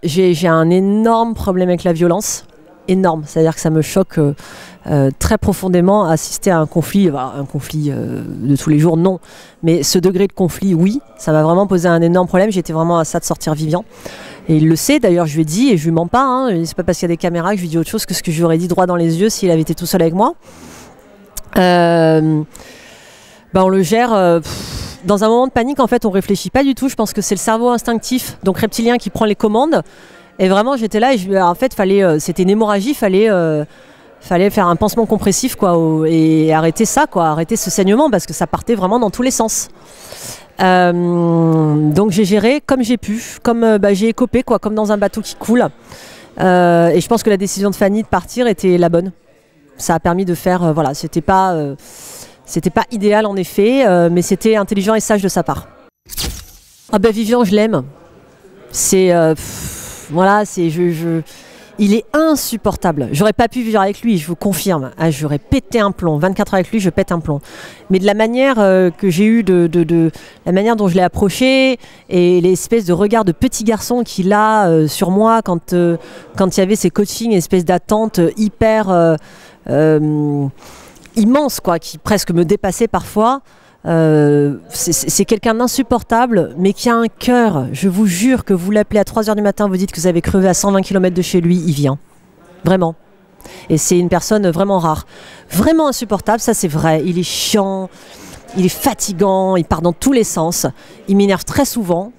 j'ai un énorme problème avec la violence. Énorme, c'est-à-dire que ça me choque très profondément assister à un conflit de tous les jours, non, mais ce degré de conflit, oui, ça m'a vraiment posé un énorme problème, j'étais vraiment à ça de sortir vivant, et il le sait, d'ailleurs je lui ai dit, et je lui mens pas, hein, c'est pas parce qu'il y a des caméras que je lui dis autre chose que ce que je lui aurais dit droit dans les yeux s'il avait été tout seul avec moi. On le gère dans un moment de panique, en fait on réfléchit pas du tout, je pense que c'est le cerveau instinctif, donc reptilien, qui prend les commandes. Et vraiment, j'étais là et en fait, c'était une hémorragie, fallait faire un pansement compressif, quoi, et arrêter ça, quoi, arrêter ce saignement parce que ça partait vraiment dans tous les sens. Donc j'ai géré comme j'ai pu, comme j'ai écopé, quoi, comme dans un bateau qui coule. Et je pense que la décision de Fanny de partir était la bonne. Ça a permis de faire, voilà, c'était pas idéal en effet, mais c'était intelligent et sage de sa part. Ah ben Vivian, je l'aime. C'est voilà, il est insupportable. J'aurais pas pu vivre avec lui, je vous confirme. Ah, j'aurais pété un plomb. 24 heures avec lui, je pète un plomb. Mais de la manière que j'ai eue, la manière dont je l'ai approché, et l'espèce de regard de petit garçon qu'il a sur moi quand il y avait ces coachings, espèce d'attente hyper immense, quoi, qui presque me dépassait parfois. C'est quelqu'un d'insupportable, mais qui a un cœur. Je vous jure que vous l'appelez à 3h du matin, vous dites que vous avez crevé à 120 km de chez lui, il vient. Vraiment. Et c'est une personne vraiment rare. Vraiment insupportable, ça c'est vrai. Il est chiant, il est fatigant, il part dans tous les sens. Il m'énerve très souvent,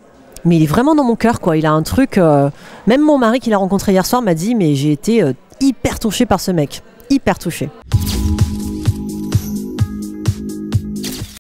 mais il est vraiment dans mon cœur, quoi. Il a un truc... Même mon mari qui l'a rencontré hier soir m'a dit, mais j'ai été hyper touchée par ce mec. Hyper touchée.